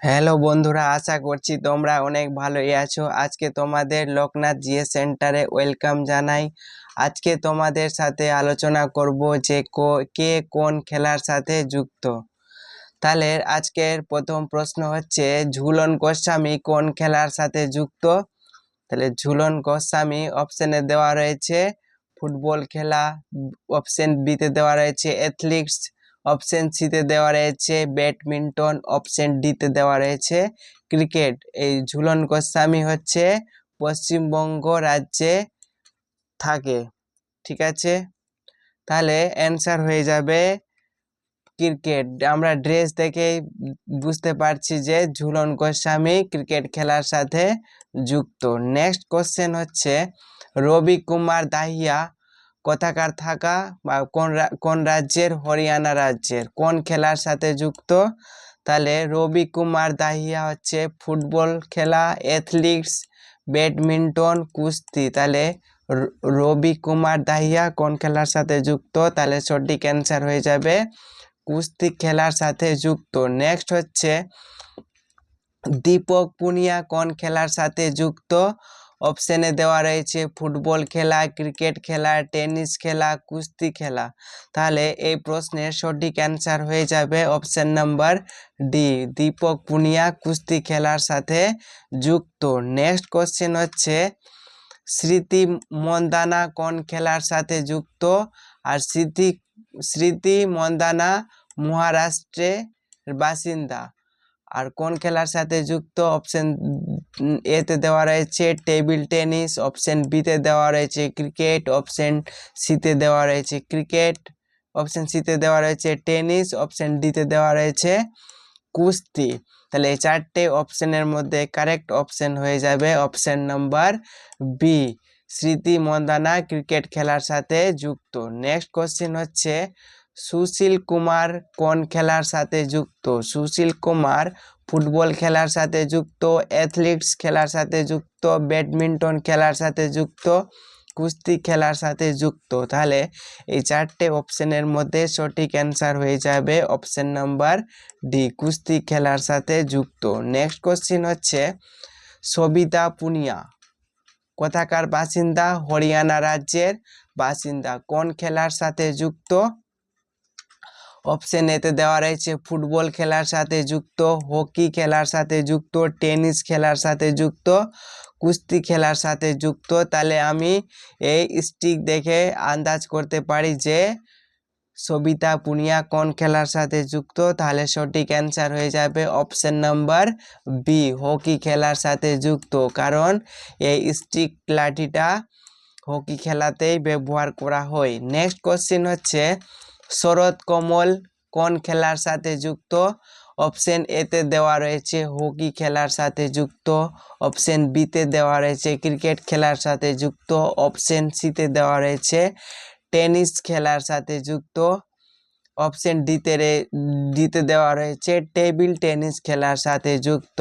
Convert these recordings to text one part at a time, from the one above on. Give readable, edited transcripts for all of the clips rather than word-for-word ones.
Hello বন্ধুরা, আশা করছি তোমরা অনেক ভালোই আছো। আজকে তোমাদের লোকনাথ জিএস সেন্টারে ওয়েলকাম জানাই। আজকে তোমাদের সাথে আলোচনা করব যে কে কোন খেলার সাথে যুক্ত। তাহলে আজকের প্রথম প্রশ্ন হচ্ছে, ঝুলন গোস্বামী কোন খেলার সাথে যুক্ত? তাহলে ঝুলন গোস্বামী অপশনে দেওয়া রয়েছে ফুটবল খেলা, অপশন বিতে দেওয়া রয়েছে অ্যাথলেটিক্স, অপশন সিতে দেওয়া রয়েছে ব্যাডমিন্টন, অপশন ডিতে দেওয়া রয়েছে ক্রিকেট। এই ঝুলন গোস্বামী হচ্ছে পশ্চিমবঙ্গ রাজ্যে থাকে। ঠিক আছে, তাহলে অ্যান্সার হয়ে যাবে ক্রিকেট। আমরা ড্রেস দেখেই বুঝতে পারছি যে ঝুলন গোস্বামী ক্রিকেট খেলার সাথে যুক্ত। নেক্সট কোশ্চেন হচ্ছে, রবি কুমার দাহিয়া কোথাকার থাকা বা কোন রাজ্যের? হরিয়ানা রাজ্যের। কোন খেলার সাথে যুক্ত? তাহলে রবি কুমার দাহিয়া হচ্ছে ফুটবল খেলা, অ্যাথলেটিক্স, ব্যাডমিন্টন, কুস্তি। তাহলে রবি কুমার দাহিয়া কোন খেলার সাথে যুক্ত? তাহলে সঠিক অ্যান্সার হয়ে যাবে কুস্তি খেলার সাথে যুক্ত। নেক্সট হচ্ছে, দীপক পুনিয়া কোন খেলার সাথে যুক্ত? অপশনে দেওয়া রয়েছে ফুটবল খেলা, ক্রিকেট খেলা, টেনিস খেলা, কুস্তি খেলা। তাহলে এই প্রশ্নের সঠিক অ্যান্সার হয়ে যাবে option number D, Deepak Punia কুস্তি খেলার সাথে যুক্ত। নেক্সট কোশ্চেন হচ্ছে, স্মৃতি মন্দানা কোন খেলার সাথে যুক্ত? আর স্মৃতি মন্দানা মহারাষ্ট্রের বাসিন্দা। আর কোন খেলার সাথে যুক্ত? অপশন এতে দেওয়া রয়েছে টেবিল টেনিস, অপশন বিতে দেওয়া রয়েছে ক্রিকেট, অপশন সিতে দেওয়া রয়েছে ক্রিকেট, অপশন সিতে দেওয়া রয়েছে টেনিস, অপশন ডিতে দেওয়া রয়েছে কুস্তি। তাহলে এই চারটে অপশনের মধ্যে কারেক্ট অপশন হয়ে যাবে অপশন নাম্বার বি, স্মৃতি মন্দানা ক্রিকেট খেলার সাথে যুক্ত। নেক্সট কোশ্চেন হচ্ছে, সুশীল কুমার কোন খেলার সাথে যুক্ত? সুশীল কুমার ফুটবল খেলার সাথে যুক্ত, অ্যাথলেটিক্স খেলার সাথে যুক্ত, ব্যাডমিন্টন খেলার সাথে যুক্ত, কুস্তি খেলার সাথে যুক্ত। তাহলে এই চারটে অপশনের মধ্যে সঠিক অ্যান্সার হয়ে যাবে অপশন নাম্বার ডি, কুস্তি খেলার সাথে যুক্ত। নেক্সট কোশ্চেন হচ্ছে, সবিতা পুনিয়া কোথাকার বাসিন্দা? হরিয়ানা রাজ্যের বাসিন্দা। কোন খেলার সাথে যুক্ত? অপশন এতে দেওয়া রয়েছে ফুটবল খেলার সাথে যুক্ত, হকি খেলার সাথে যুক্ত, টেনিস খেলার সাথে যুক্ত, কুস্তি খেলার সাথে যুক্ত। তাহলে আমি এই স্টিক দেখে আন্দাজ করতে পারি যে সবিতা পুনিয়া কোন খেলার সাথে যুক্ত। তাহলে সঠিক অ্যান্সার হয়ে যাবে অপশন নাম্বার বি, হকি খেলার সাথে যুক্ত। কারণ এই স্টিক লাঠিটা হকি খেলাতেই ব্যবহার করা হয়। নেক্সট কোশ্চেন হচ্ছে, শরৎ কমল কোন খেলার সাথে যুক্ত? অপশন এতে দেওয়া রয়েছে হকি খেলার সাথে যুক্ত, অপশন বিতে দেওয়া রয়েছে ক্রিকেট খেলার সাথে যুক্ত, অপশন সিতে দেওয়া রয়েছে টেনিস খেলার সাথে যুক্ত, অপশন ডিতে দেওয়া রয়েছে টেবিল টেনিস খেলার সাথে যুক্ত।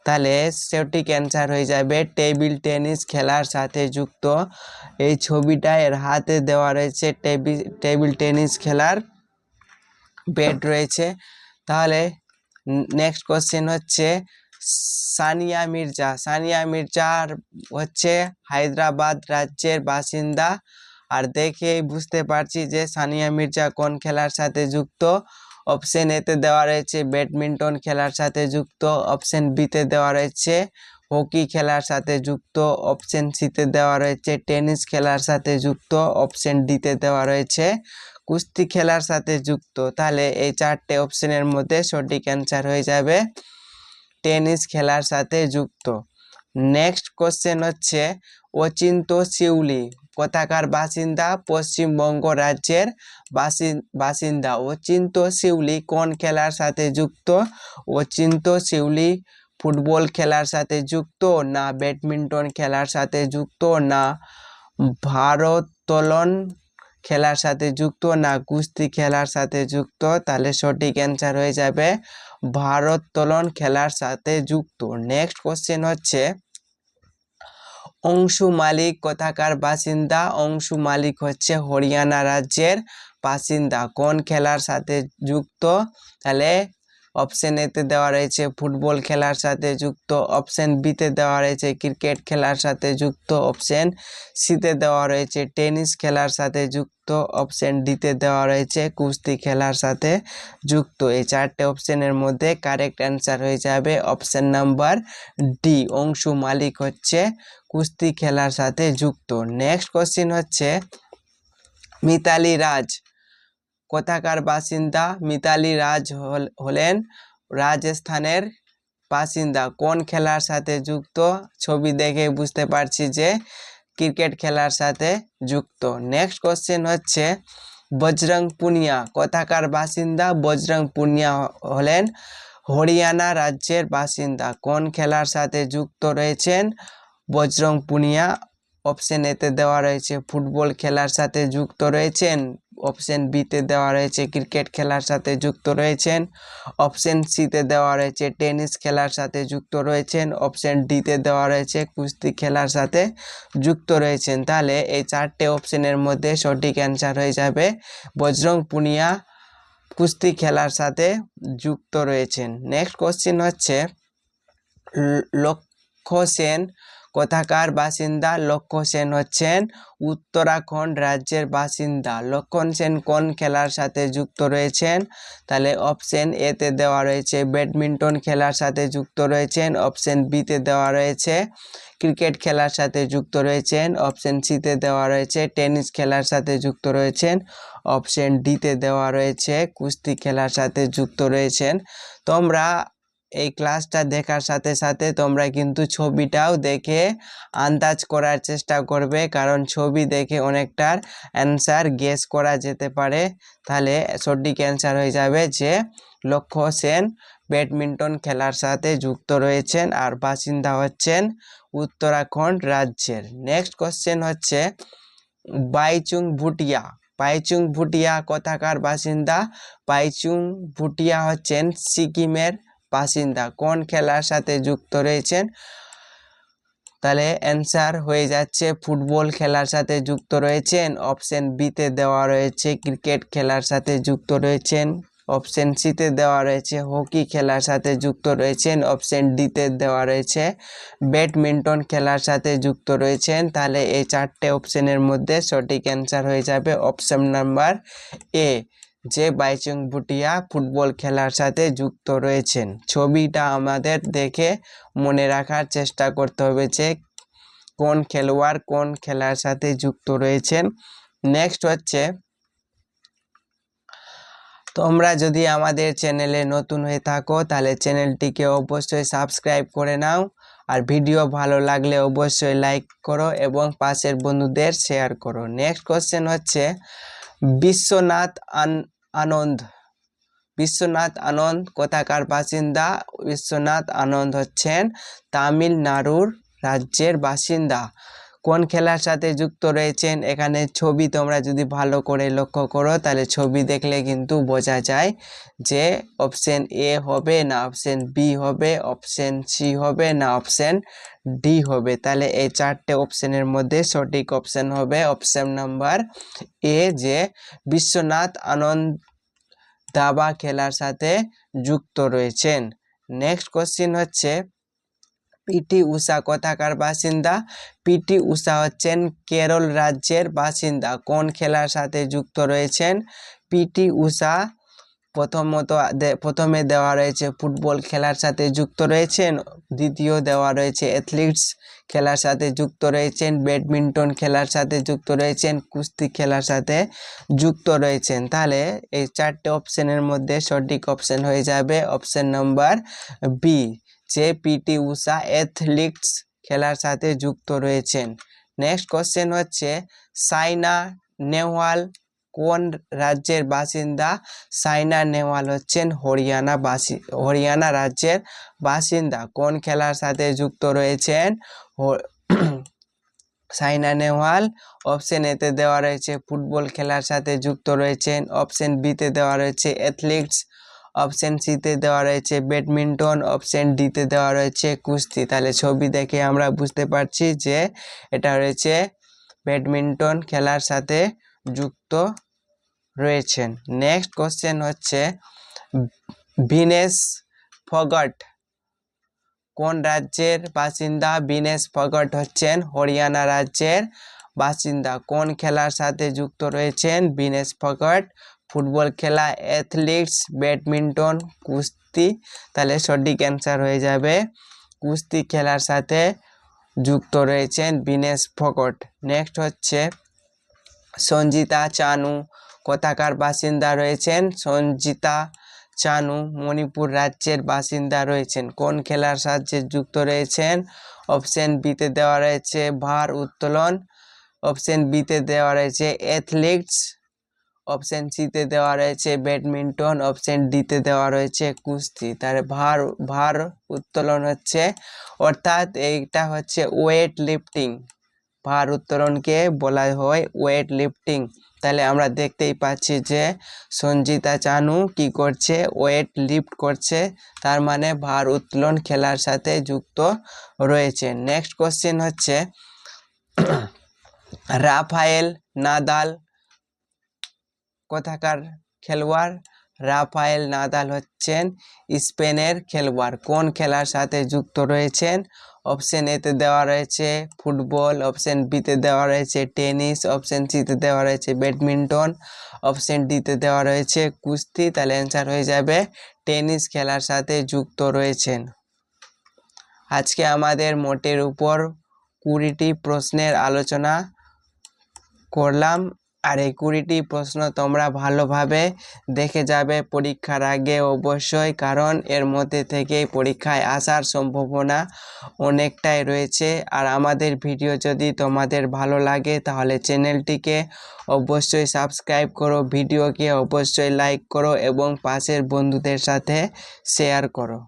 তাহলে সঠিক অ্যান্সার হয়ে যাবে টেবিল টেনিস খেলার সাথে যুক্ত। এই ছবিটা এর হাতে দেওয়া রয়েছে টেবিল টেনিস খেলার ব্যাট রয়েছে। তাহলে নেক্সট কোশ্চেন হচ্ছে, সানিয়া মির্জা হচ্ছে হায়দ্রাবাদ রাজ্যের বাসিন্দা। আর দেখেই বুঝতে পারছি যে সানিয়া মির্জা কোন খেলার সাথে যুক্ত। অপশন এতে দেওয়া রয়েছে ব্যাডমিন্টন খেলার সাথে যুক্ত, অপশন বিতে দেওয়া রয়েছে হকি খেলার সাথে যুক্ত, অপশন সিতে দেওয়া রয়েছে টেনিস খেলার সাথে যুক্ত, অপশন ডিতে দেওয়া রয়েছে কুস্তি খেলার সাথে যুক্ত। তাহলে এই চারটে অপশনের মধ্যে সঠিক অ্যান্সার হয়ে যাবে টেনিস খেলার সাথে যুক্ত। নেক্সট কোশ্চেন হচ্ছে, অচিন্ত শিউলি কোথাকার বাসিন্দা? পশ্চিমবঙ্গ রাজ্যের বাসিন্দা। অচিন্ত শিউলি কোন খেলার সাথে যুক্ত? অচিন্ত শিউলি ফুটবল খেলার সাথে যুক্ত, না ব্যাডমিন্টন খেলার সাথে যুক্ত, না ভারোত্তোলন খেলার সাথে যুক্ত, না কুস্তি খেলার সাথে যুক্ত। তাহলে সঠিক অ্যান্সার হয়ে যাবে ভারোত্তোলন খেলার সাথে যুক্ত। নেক্সট কোশ্চেন হচ্ছে, অংশু মালিক কোথাকার বাসিন্দা? অংশু মালিক হচ্ছে হরিয়ানা রাজ্যের বাসিন্দা। কোন খেলার সাথে যুক্ত? তাহলে অপশন এতে দেওয়া রয়েছে ফুটবল খেলার সাথে যুক্ত, অপশন বিতে দেওয়া রয়েছে ক্রিকেট খেলার সাথে যুক্ত, অপশন সিতে দেওয়া রয়েছে টেনিস খেলার সাথে যুক্ত, অপশন ডিতে দেওয়া রয়েছে কুস্তি খেলার সাথে যুক্ত। এই চারটে অপশনের মধ্যে কারেক্ট অ্যান্সার হয়ে যাবে অপশন নাম্বার ডি, অংশু মালিক হচ্ছে কুস্তি খেলার সাথে যুক্ত। নেক্সট কোশ্চিন হচ্ছে মিতালি রাজ কোথাকার বাসিন্দা? মিতালি রাজ হলেন রাজস্থানের বাসিন্দা। কোন খেলার সাথে যুক্ত? ছবি দেখে বুঝতে পারছি যে ক্রিকেট খেলার সাথে যুক্ত। নেক্সট কোশ্চেন হচ্ছে বজরং পুনিয়া কোথাকার বাসিন্দা? বজরং পুনিয়া হলেন হরিয়ানা রাজ্যের বাসিন্দা। কোন খেলার সাথে যুক্ত রয়েছেন বজরং পুনিয়া? অপশন এতে দেওয়া রয়েছে ফুটবল খেলার সাথে যুক্ত রয়েছেন, অপশন বিতে দেওয়া রয়েছে ক্রিকেট খেলার সাথে যুক্ত রয়েছেন, অপশন সিতে দেওয়া রয়েছে টেনিস খেলার সাথে যুক্ত রয়েছেন, অপশন ডিতে দেওয়া রয়েছে কুস্তি খেলার সাথে যুক্ত রয়েছেন। তাহলে এই চারটে অপশনের মধ্যে সঠিক অ্যান্সার হয়ে যাবে বজরং পুনিয়া কুস্তি খেলার সাথে যুক্ত রয়েছেন। নেক্সট কোশ্চিন হচ্ছে লক্ষ্য সেন কোথাকার বাসিন্দা? লক্ষ্য সেন হচ্ছেন উত্তরাখণ্ড রাজ্যের বাসিন্দা। লক্ষ্য সেন কোন খেলার সাথে যুক্ত রয়েছেন? তাহলে অপশন এতে দেওয়া রয়েছে ব্যাডমিন্টন খেলার সাথে যুক্ত রয়েছেন, অপশন বিতে দেওয়া রয়েছে ক্রিকেট খেলার সাথে যুক্ত রয়েছেন, অপশন সিতে দেওয়া রয়েছে টেনিস খেলার সাথে যুক্ত রয়েছেন, অপশন ডিতে দেওয়া রয়েছে কুস্তি খেলার সাথে যুক্ত রয়েছেন। তোমরা এই ক্লাসটা দেখার সাথে সাথে তোমরা কিন্তু ছবিটাও দেখে আন্দাজ করার চেষ্টা করবে, কারণ ছবি দেখে অনেকটার অ্যান্সার গেস করা যেতে পারে। তাহলে সঠিক অ্যান্সার হয়ে যাবে যে লক্ষ্য সেন ব্যাডমিন্টন খেলার সাথে যুক্ত রয়েছেন আর বাসিন্দা হচ্ছেন উত্তরাখণ্ড রাজ্যের। নেক্সট কোশ্চেন হচ্ছে বাইচুং ভুটিয়া। বাইচুং ভুটিয়া কোথাকার বাসিন্দা? বাইচুং ভুটিয়া হচ্ছেন সিকিমের বাসিন্দা। কোন খেলার সাথে যুক্ত রয়েছেন? তাহলে অ্যান্সার হয়ে যাচ্ছে ফুটবল খেলার সাথে যুক্ত রয়েছেন, অপশন বিতে দেওয়া রয়েছে ক্রিকেট খেলার সাথে যুক্ত রয়েছেন, অপশন সিতে দেওয়া রয়েছে হকি খেলার সাথে যুক্ত রয়েছেন, অপশন ডিতে দেওয়া রয়েছে ব্যাডমিন্টন খেলার সাথে যুক্ত রয়েছেন। তাহলে এই চারটে অপশনের মধ্যে সঠিক অ্যান্সার হয়ে যাবে অপশন নাম্বার এ, যে বাইচুং ভুটিয়া ফুটবল খেলার সাথে যুক্ত রয়েছেন। ছবিটা আমাদের দেখে মনে রাখার চেষ্টা করতে হবে যে কোন খেলোয়াড় কোন খেলার সাথে যুক্ত রয়েছেন। নেক্সট হচ্ছে তোমরা যদি আমাদের চ্যানেলে নতুন হয়ে থাকো তাহলে চ্যানেলটিকে অবশ্যই সাবস্ক্রাইব করে নাও, আর ভিডিও ভালো লাগলে অবশ্যই লাইক করো এবং পাশের বন্ধুদের শেয়ার করো। নেক্সট কোশ্চেন হচ্ছে বিশ্বনাথ আনন্দ। বিশ্বনাথ আনন্দ কোথাকার বাসিন্দা? বিশ্বনাথ আনন্দ হচ্ছেন তামিলনাড়ুর রাজ্যের বাসিন্দা। কোন খেলার সাথে যুক্ত রয়েছেন? এখানে ছবি তোমরা যদি ভালো করে লক্ষ্য করো তাহলে ছবি দেখলে কিন্তু বোঝা যায় যে অপশন এ হবে না অপশন বি হবে, অপশন সি হবে না অপশন ডি হবে। তাহলে এই চারটে অপশনের মধ্যে সঠিক অপশন হবে অপশন নাম্বার এ, যে বিশ্বনাথ আনন্দ দাবা খেলার সাথে যুক্ত রয়েছেন। নেক্সট কোশ্চিন হচ্ছে পিটি উষা কোথাকার বাসিন্দা? পিটি উষা হচ্ছেন কেরল রাজ্যের বাসিন্দা। কোন খেলার সাথে যুক্ত রয়েছেন? পিটি উষা প্রথমে দেওয়া রয়েছে ফুটবল খেলার সাথে যুক্ত রয়েছেন, দ্বিতীয় দেওয়া রয়েছে অ্যাথলেটিক্স খেলার সাথে যুক্ত রয়েছেন, ব্যাডমিন্টন খেলার সাথে যুক্ত রয়েছেন, কুস্তি খেলার সাথে যুক্ত রয়েছেন। তাহলে এই চারটে অপশনের মধ্যে সঠিক অপশন হয়ে যাবে অপশন নাম্বার বি, যে পিটি উষা অ্যাথলেটিক্স খেলার সাথে যুক্ত রয়েছেন। নেক্সট কোশ্চেন হচ্ছে সাইনা নেহওয়াল কোন রাজ্যের বাসিন্দা? সাইনা নেহওয়াল হচ্ছেন হরিয়ানা রাজ্যের বাসিন্দা। কোন খেলার সাথে যুক্ত রয়েছেন সাইনা নেহওয়াল? অপশন এতে দেওয়া রয়েছে ফুটবল খেলার সাথে যুক্ত রয়েছেন, অপশন বিতে দেওয়া রয়েছে অ্যাথলেটিক্স, অপশন সিতে দেওয়া রয়েছে ব্যাডমিন্টন, অপশন ডিতে দেওয়া রয়েছে কুস্তি। তাহলে ছবি দেখে আমরা বুঝতে পারছি যে এটা রয়েছে ব্যাডমিন্টন খেলার সাথে যুক্ত রয়েছেন। নেক্সট কোশ্চেন হচ্ছে ভিনেস ফগট কোন রাজ্যের বাসিন্দা? ভিনেস ফগট হচ্ছেন হরিয়ানা রাজ্যের বাসিন্দা। কোন খেলার সাথে যুক্ত রয়েছেন ভিনেস ফগট? ফুটবল খেলা, অ্যাথলেটিক্স, ব্যাডমিন্টন, কুস্তি। তাহলে সঠিক অ্যান্সার হয়ে যাবে কুস্তি খেলার সাথে যুক্ত রয়েছেন ভিনেস ফগট। নেক্সট হচ্ছে সঞ্জিতা চানু কোথাকার বাসিন্দা রয়েছেন? সঞ্জিতা চানু মণিপুর রাজ্যের বাসিন্দা রয়েছেন। কোন খেলার সাথে যুক্ত রয়েছেন? অপশন বিতে দেওয়া রয়েছে ভার উত্তোলন, অপশন বিতে দেওয়া রয়েছে অ্যাথলেটিক্স, অপশন সিতে দেওয়া রয়েছে ব্যাডমিন্টন, অপশন ডিতে দেওয়া রয়েছে কুস্তি। তাহলে ভার উত্তোলন হচ্ছে, অর্থাৎ এইটা হচ্ছে ওয়েট লিফটিং। ভার উত্তোলনকে বলা হয় ওয়েট লিফটিং। তাহলে আমরা দেখতেই পাচ্ছি যে সঞ্জিতা চানু কি করছে? ওয়েট লিফট করছে, তার মানে ভার উত্তোলন খেলার সাথে যুক্ত রয়েছে। নেক্সট কোশ্চেন হচ্ছে রাফায়েল নাদাল কোথাকার খেলোয়াড়? রাফায়েল নাদাল হচ্ছেন স্পেনের খেলোয়াড়। কোন খেলার সাথে যুক্ত রয়েছেন? অপশন এতে দেওয়া রয়েছে ফুটবল, অপশন বিতে দেওয়া রয়েছে টেনিস, অপশন সিতে দেওয়া রয়েছে ব্যাডমিন্টন, অপশন ডিতে দেওয়া রয়েছে কুস্তি। তাহলে অ্যান্সার হয়ে যাবে টেনিস খেলার সাথে যুক্ত রয়েছেন। আজকে আমাদের মোটের উপর 20টি প্রশ্নের আলোচনা করলাম, আর এই 20টি প্রশ্ন তোমরা ভালোভাবে দেখে যাবে পরীক্ষার আগে অবশ্যই, কারণ এর মধ্যে থেকেই পরীক্ষায় আসার সম্ভাবনা অনেকটাই রয়েছে। আর আমাদের ভিডিও যদি তোমাদের ভালো লাগে তাহলে চ্যানেলটিকে অবশ্যই সাবস্ক্রাইব করো, ভিডিওকে অবশ্যই লাইক করো এবং পাশের বন্ধুদের সাথে শেয়ার করো।